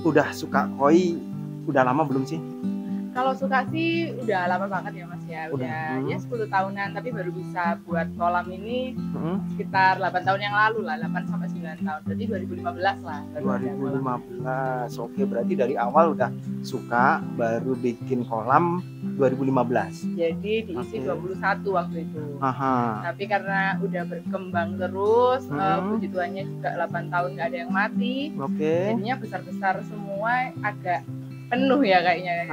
Udah suka koi udah lama belum sih? Kalau suka sih udah lama banget ya Mas ya, Udah. udah ya 10 tahunan, tapi baru bisa buat kolam ini sekitar 8 tahun yang lalu lah, 8 sampai 9 tahun. Jadi 2015 lah baru ada kolam. 2015. Oke, berarti dari awal udah suka, baru bikin kolam 2015. Jadi diisi 21 waktu itu. Aha. Tapi karena udah berkembang terus, puji Tuhannya juga 8 tahun nggak ada yang mati. Oke. Jadinya besar-besar semua, agak penuh ya kayaknya.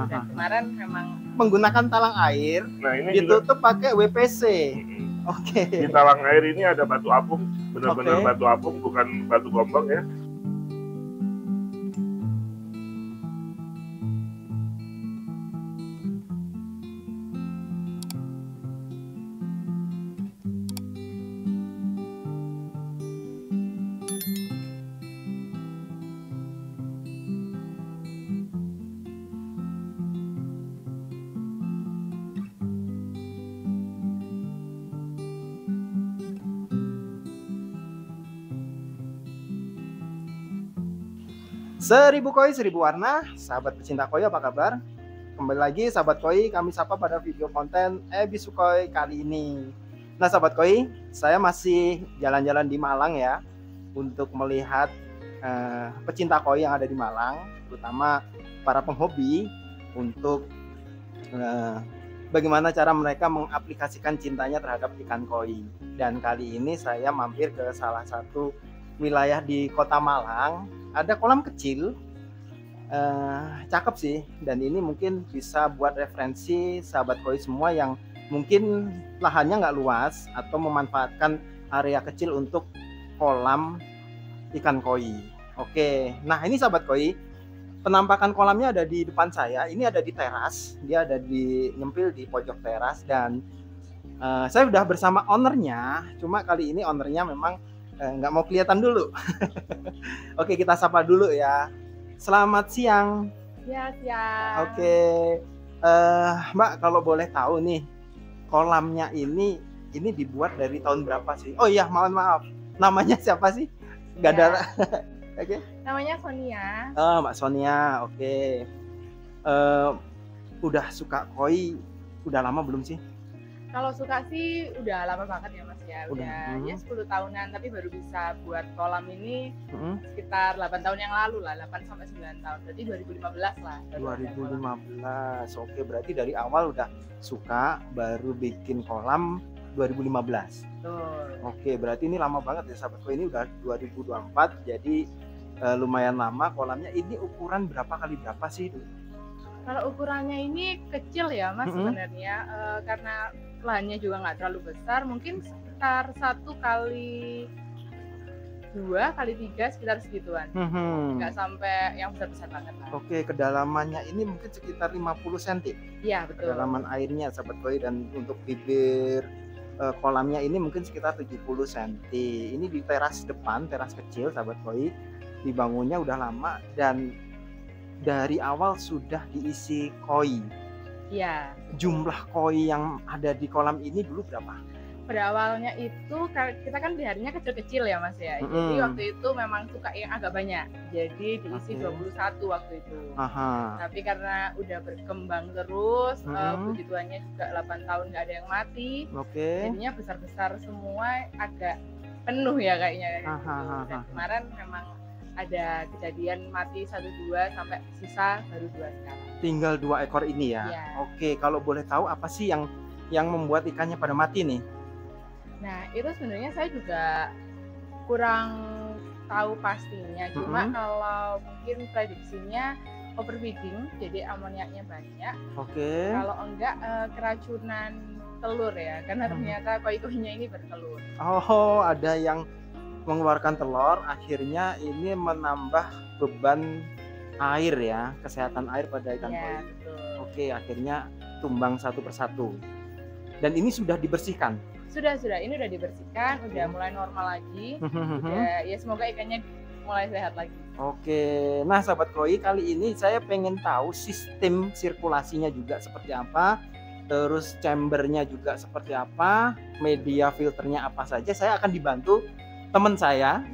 Dan kemarin memang menggunakan talang air, Nah, ini ditutup pakai WPC. Oke. Di talang air ini ada batu apung, benar-benar batu apung, bukan batu gombang ya. Seribu koi, seribu warna. Sahabat pecinta koi, apa kabar? Kembali lagi sahabat koi, kami sapa pada video konten Ebisukoi kali ini. Nah sahabat koi, saya masih jalan-jalan di Malang ya, untuk melihat pecinta koi yang ada di Malang, terutama para penghobi, untuk bagaimana cara mereka mengaplikasikan cintanya terhadap ikan koi. Dan kali ini saya mampir ke salah satu wilayah di Kota Malang. Ada kolam kecil, cakep sih, dan ini mungkin bisa buat referensi sahabat koi semua yang mungkin lahannya nggak luas atau memanfaatkan area kecil untuk kolam ikan koi. Oke, nah ini sahabat koi, penampakan kolamnya ada di depan saya. Ini ada di teras, dia ada di nyempil di pojok teras, dan saya udah bersama ownernya. Cuma kali ini ownernya memang nggak mau kelihatan dulu. Oke, kita sapa dulu ya. Selamat siang. Ya, siang. Oke, Mbak, kalau boleh tahu nih, kolamnya ini dibuat dari tahun berapa sih? Oh iya, mohon maaf, namanya siapa sih? Gak ada. Oke. Namanya Sonia. Oh, Mbak Sonia. Oke. Udah suka koi udah lama belum sih? Kalau suka sih udah lama banget ya Mas ya, udah ya 10 tahunan, tapi baru bisa buat kolam ini sekitar 8 tahun yang lalu lah, 8 sampai 9 tahun. Jadi 2015 lah. 2015. Oke, berarti dari awal udah suka, baru bikin kolam 2015. Betul. Oke, berarti ini lama banget ya sahabatku, ini udah 2024, jadi lumayan lama kolamnya. Ini ukuran berapa kali berapa sih itu? Kalau ukurannya ini kecil ya Mas sebenarnya, karena lahannya juga nggak terlalu besar, mungkin sekitar 1 kali 2 kali 3 sekitar segituan, nggak sampai yang besar-besar banget lah. Oke, kedalamannya ini mungkin sekitar 50 cm. Iya betul. Kedalaman airnya sahabat koi, dan untuk bibir kolamnya ini mungkin sekitar 70 cm. Ini di teras depan, teras kecil sahabat koi, dibangunnya udah lama dan dari awal sudah diisi koi. Iya. Jumlah koi yang ada di kolam ini dulu berapa? Pada awalnya itu kita kan peliharinya kecil-kecil ya Mas ya. Jadi waktu itu memang suka yang agak banyak. Jadi diisi 21 waktu itu. Tapi karena udah berkembang terus, puji Tuhannya juga 8 tahun nggak ada yang mati. Jadinya besar-besar semua, agak penuh ya kayaknya. Dan kemarin memang ada kejadian mati 1-2 sampai sisa baru 2 sekarang. Tinggal 2 ekor ini ya. Oke, kalau boleh tahu apa sih yang membuat ikannya pada mati nih? Nah, itu sebenarnya saya juga kurang tahu pastinya. Cuma kalau mungkin prediksinya overfeeding, jadi amoniaknya banyak. Kalau enggak keracunan telur ya, karena ternyata koi-koinya ini bertelur. Oh, ada yang mengeluarkan telur, akhirnya ini menambah beban air ya, kesehatan air pada ikan koi. Oke, akhirnya tumbang satu persatu. Dan ini sudah dibersihkan? Sudah, ini udah dibersihkan, udah mulai normal lagi. Ya semoga ikannya mulai sehat lagi. Oke, nah sahabat koi, kali ini saya pengen tahu sistem sirkulasinya juga seperti apa, terus chambernya juga seperti apa, media filternya apa saja. Saya akan dibantu teman saya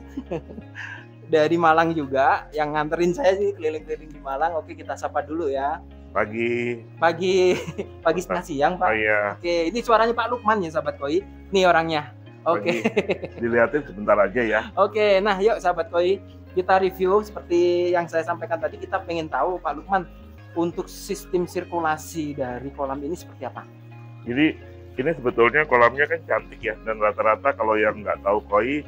dari Malang juga yang nganterin saya sih keliling-keliling di Malang. Oke, kita sapa dulu ya. Pagi Setengah siang Pak. Oh, iya. Oke, ini suaranya Pak Lukman ya sahabat Koi. Nih orangnya. Oke. Dilihatin sebentar aja ya. Oke, nah yuk sahabat Koi, kita review seperti yang saya sampaikan tadi. Kita pengen tahu Pak Lukman untuk sistem sirkulasi dari kolam ini seperti apa? Jadi ini sebetulnya kolamnya kan cantik ya, dan rata-rata kalau yang nggak tahu koi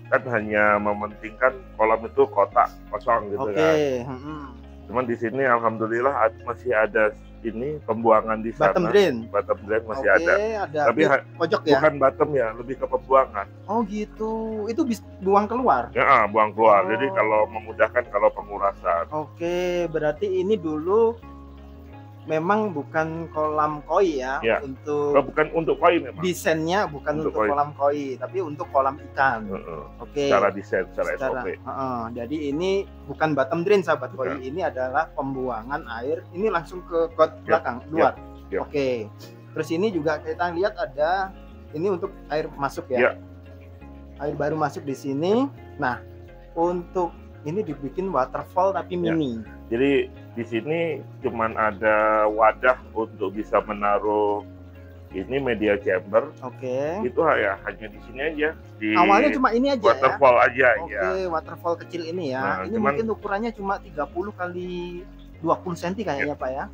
kan hanya mementingkan kolam itu kotak kosong gitu kan. Cuman di sini alhamdulillah masih ada ini pembuangan di sana. Bottom drain masih ada. Tapi pojok ya. Bukan bottom ya, lebih ke pembuangan. Oh gitu. Itu bisa buang keluar. Ya, buang keluar. Jadi kalau memudahkan kalau pengurasan. Oke, berarti ini dulu memang bukan kolam koi ya, bukan untuk koi memang. Desainnya bukan untuk kolam koi, tapi untuk kolam ikan. Oke. Secara desain, secara SOP. Jadi ini bukan bottom drain sahabat koi, ini adalah pembuangan air. Ini langsung ke got belakang, luar. Oke. Terus ini juga kita lihat ada ini untuk air masuk ya. Air baru masuk di sini. Nah, untuk ini dibikin waterfall tapi mini. Jadi di sini cuman ada wadah untuk bisa menaruh ini media chamber. Itu ya hanya di sini aja. Awalnya cuma ini aja waterfall aja ya. Waterfall kecil ini ya. Ini mungkin ukurannya cuma 30 kali 20 cm kayaknya Pak ya.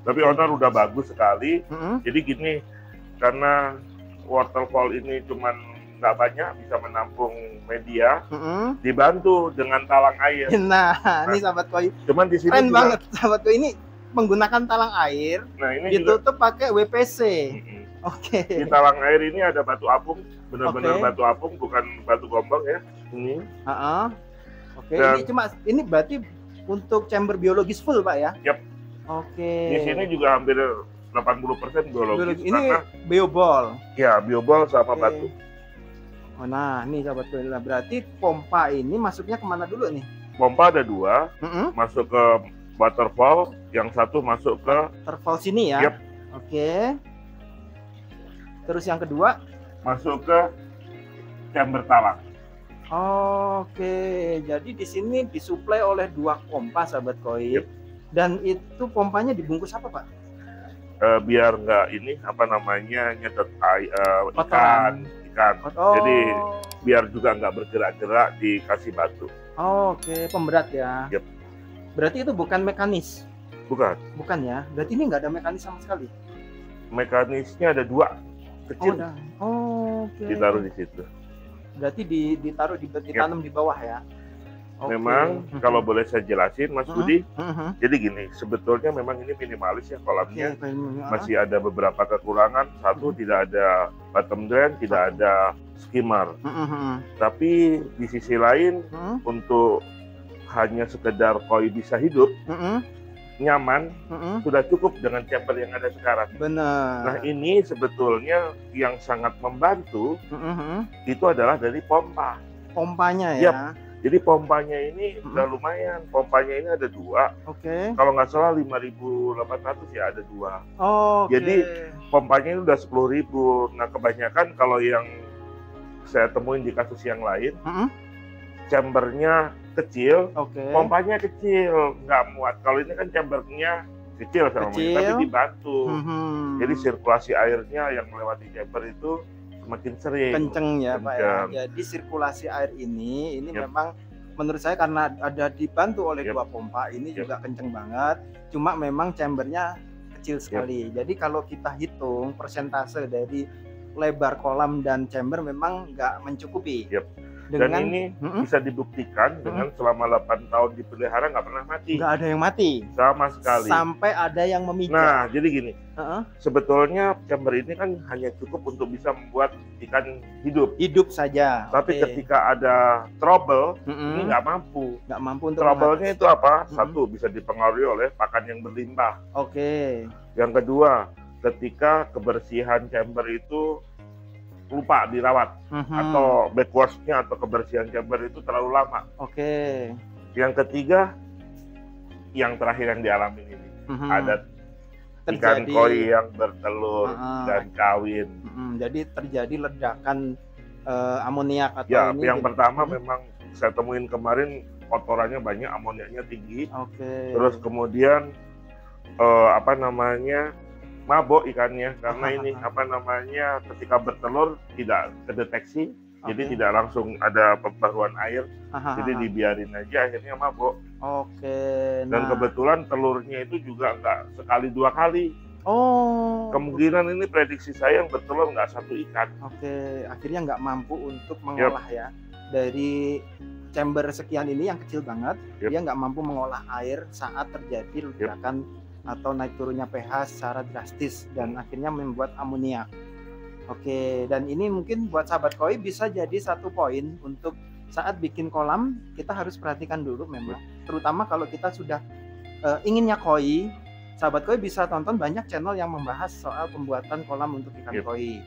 Tapi owner udah bagus sekali. Jadi gini, karena waterfall ini cuman nggak banyak bisa menampung media, dibantu dengan talang air. Nah, ini sahabat koi. Cuman di sini keren banget sahabat koi, ini menggunakan talang air. Nah, ini ditutup pakai WPC. Di talang air ini ada batu apung, benar-benar batu apung, bukan batu gombang ya. Ini. Ini berarti untuk chamber biologis full Pak ya? Di sini juga hampir 80% biologis. Ini biobol. Ya, biobol sama batu. Nah, ini sahabat koi, berarti pompa ini masuknya kemana dulu nih? Pompa ada 2, masuk ke waterfall, yang satu masuk ke waterfall sini ya. Oke. Terus yang kedua masuk ke chamber talang. Oke, jadi di sini disuplai oleh 2 pompa sahabat koi. Dan itu pompanya dibungkus apa Pak? Biar nggak ini nyedot ikan. Jadi biar juga nggak bergerak-gerak dikasih batu. Oke, pemberat ya. Berarti itu bukan mekanis? Bukan ya. Berarti ini nggak ada mekanis sama sekali? Mekanisnya ada 2 kecil. Ditaruh di situ. Berarti ditanam di bawah ya? Memang kalau boleh saya jelasin Mas Budi, jadi gini, sebetulnya memang ini minimalis ya kolamnya. Masih ada beberapa kekurangan. Satu, tidak ada bottom drain, tidak ada skimmer. Tapi di sisi lain, untuk hanya sekedar koi bisa hidup, nyaman, sudah cukup dengan chamber yang ada sekarang. Benar. Nah, ini sebetulnya yang sangat membantu itu adalah dari pompa. Pompanya ya? Jadi pompanya ini udah lumayan. Pompanya ini ada 2. Kalau nggak salah 5.800 ya ada 2. Jadi pompanya ini udah 10.000. Nah, kebanyakan kalau yang saya temuin di kasus yang lain, chambernya kecil, pompanya kecil, nggak muat. Kalau ini kan chambernya kecil tapi dibantu. Jadi sirkulasi airnya yang melewati chamber itu makin sering, kenceng ya Pak ya. Jadi sirkulasi air ini memang menurut saya karena ada dibantu oleh 2 pompa ini juga kenceng banget. Cuma memang chambernya kecil sekali. Jadi kalau kita hitung persentase dari lebar kolam dan chamber memang nggak mencukupi. Dan ini bisa dibuktikan dengan selama 8 tahun dipelihara nggak pernah mati. Nggak ada yang mati sama sekali. Sampai ada yang memijat. Nah, jadi gini, sebetulnya chamber ini kan hanya cukup untuk bisa membuat ikan hidup saja. Tapi ketika ada trouble, ini nggak mampu. Nggak mampu untuk trouble-nya itu apa? Satu, bisa dipengaruhi oleh pakan yang berlimpah. Yang kedua, ketika kebersihan chamber itu lupa dirawat, atau backwash-nya atau kebersihan chamber itu terlalu lama. Yang ketiga, yang terakhir yang dialami ini, ada ikan koi yang bertelur dan kawin. Jadi terjadi ledakan amoniak atau ya, ini. Yang pertama memang saya temuin kemarin kotorannya banyak, amoniaknya tinggi. Terus kemudian apa namanya, mabok ikannya karena ini apa namanya, ketika bertelur tidak kedeteksi. Jadi tidak langsung ada pembaruan air, jadi dibiarin aja, akhirnya mabok. Dan kebetulan telurnya itu juga nggak sekali 2 kali. Kemungkinan ini prediksi saya yang bertelur nggak 1 ikan. Akhirnya nggak mampu untuk mengolah ya. Dari chamber sekian ini yang kecil banget, dia nggak mampu mengolah air saat terjadi ledakan atau naik turunnya pH secara drastis dan akhirnya membuat amoniak. Dan ini mungkin buat sahabat koi bisa jadi satu poin untuk saat bikin kolam, kita harus perhatikan dulu memang. Terutama kalau kita sudah inginnya koi, sahabat koi bisa tonton banyak channel yang membahas soal pembuatan kolam untuk ikan koi.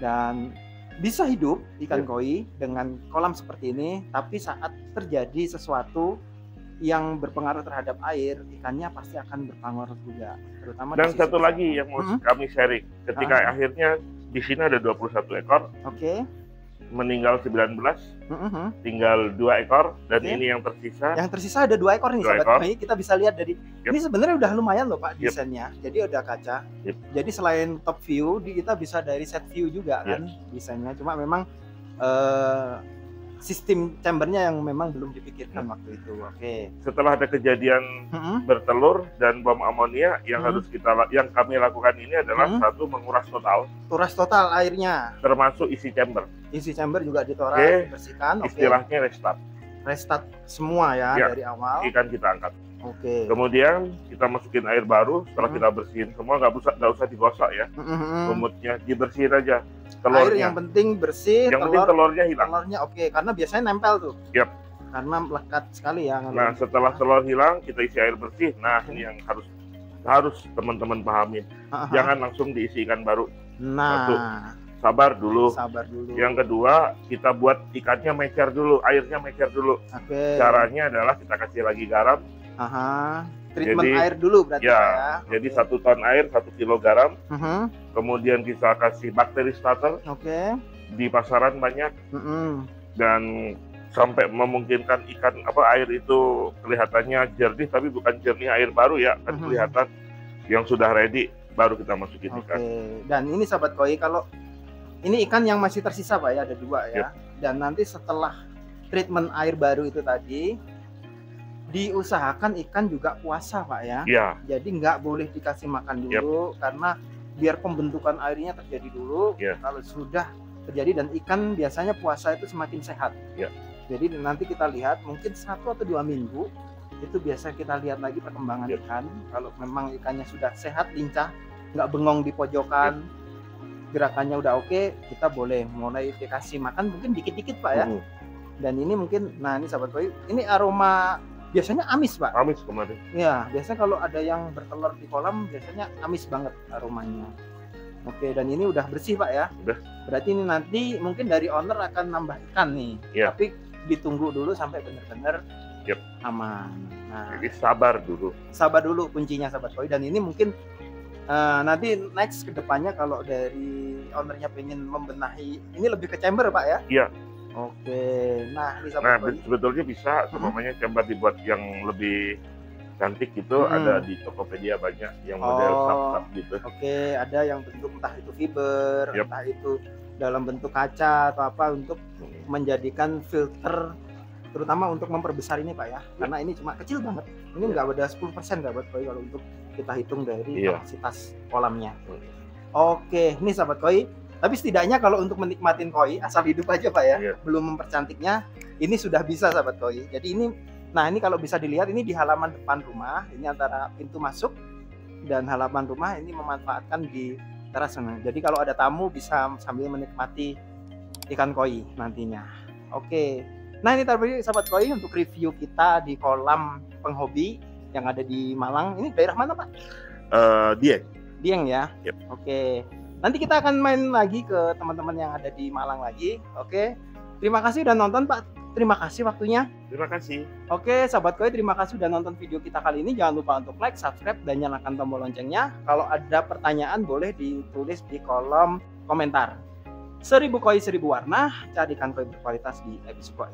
Dan bisa hidup ikan koi dengan kolam seperti ini, tapi saat terjadi sesuatu yang berpengaruh terhadap air, ikannya pasti akan berpengaruh juga. Terutama dan satu lagi yang mau kami sharing, ketika akhirnya di sini ada 21 ekor, meninggal 19, tinggal 2 ekor, dan ini yang tersisa. Yang tersisa ada 2 ekor nih, sahabat koi. Kita bisa lihat dari ini sebenarnya udah lumayan loh Pak desainnya. Jadi udah kaca. Jadi selain top view, kita bisa dari set view juga kan desainnya. Cuma memang sistem chambernya yang memang belum dipikirkan waktu itu. Setelah ada kejadian bertelur dan bom amonia, yang yang kami lakukan ini adalah satu, menguras total. Kuras total airnya. Termasuk isi chamber. Isi chamber juga ditoras, dibersihkan. Istilahnya restart. Restart semua ya dari awal. Ikan kita angkat. Kemudian kita masukin air baru. Setelah kita bersihin semua, nggak usah digosok ya. Lumutnya dibersihin aja. Telurnya. Air yang penting bersih. Yang penting telurnya hilang. Telurnya karena biasanya nempel tuh. Karena melekat sekali ya. Nah, setelah telur hilang, kita isi air bersih. Nah, ini yang harus teman-teman pahamin. Jangan langsung diisi ikan baru. Satu, sabar dulu. Yang kedua, kita buat ikannya mecer dulu, airnya mecer dulu. Caranya adalah kita kasih lagi garam. Treatment air dulu berarti ya. Jadi 1 ton air, 1 kilo garam. Kemudian kita kasih bakteri starter. Di pasaran banyak. Dan sampai memungkinkan ikan air itu kelihatannya jernih, tapi bukan jernih air baru ya, kan kelihatan yang sudah ready, baru kita masukin ikan. Dan ini sahabat koi, kalau ini ikan yang masih tersisa Pak ya, ada 2 ya. Dan nanti setelah treatment air baru itu tadi, diusahakan ikan juga puasa Pak ya. Jadi nggak boleh dikasih makan dulu, karena biar pembentukan airnya terjadi dulu. Kalau sudah terjadi, dan ikan biasanya puasa itu semakin sehat. Jadi nanti kita lihat mungkin 1 atau 2 minggu itu biasa kita lihat lagi perkembangan ikan. Kalau memang ikannya sudah sehat, lincah, nggak bengong di pojokan, gerakannya udah kita boleh mulai dikasih makan mungkin dikit-dikit Pak ya. Dan ini mungkin, nah ini sahabat koi, ini aroma biasanya amis Pak. Amis kemarin. Ya, biasanya kalau ada yang bertelur di kolam biasanya amis banget aromanya. Dan ini udah bersih Pak ya. Udah. Berarti ini nanti mungkin dari owner akan nambah ikan nih. Tapi ditunggu dulu sampai benar-benar aman. Nah, jadi sabar dulu. Sabar dulu kuncinya sahabat koi. Dan ini mungkin nanti next kedepannya kalau dari ownernya pengen membenahi, ini lebih ke chamber Pak ya? Nah ini sahabat koi. Sebetulnya bisa, semuanya chamber dibuat yang lebih cantik gitu. Ada di Tokopedia banyak yang model sub-sub gitu. Ada yang bentuk entah itu fiber, entah itu dalam bentuk kaca atau apa, untuk menjadikan filter, terutama untuk memperbesar ini Pak ya. Karena ini cuma kecil banget. Ini nggak ada 10% sahabat koi kalau untuk kita hitung dari kapasitas kolamnya. Ini sahabat koi. Tapi setidaknya kalau untuk menikmatin koi asal hidup aja Pak ya, belum mempercantiknya, ini sudah bisa sahabat koi. Jadi ini, nah ini kalau bisa dilihat, ini di halaman depan rumah, ini antara pintu masuk dan halaman rumah, ini memanfaatkan di teras sana. Jadi kalau ada tamu bisa sambil menikmati ikan koi nantinya. Nah ini tadi sahabat koi untuk review kita di kolam penghobi yang ada di Malang. Ini daerah mana Pak? Dieng ya. Nanti kita akan main lagi ke teman-teman yang ada di Malang lagi. Terima kasih udah nonton Pak. Terima kasih waktunya. Terima kasih. Sahabat koi, terima kasih udah nonton video kita kali ini. Jangan lupa untuk like, subscribe, dan nyalakan tombol loncengnya. Kalau ada pertanyaan boleh ditulis di kolom komentar. 1000 koi 1000 warna, cari ikan koi berkualitas di episode koi.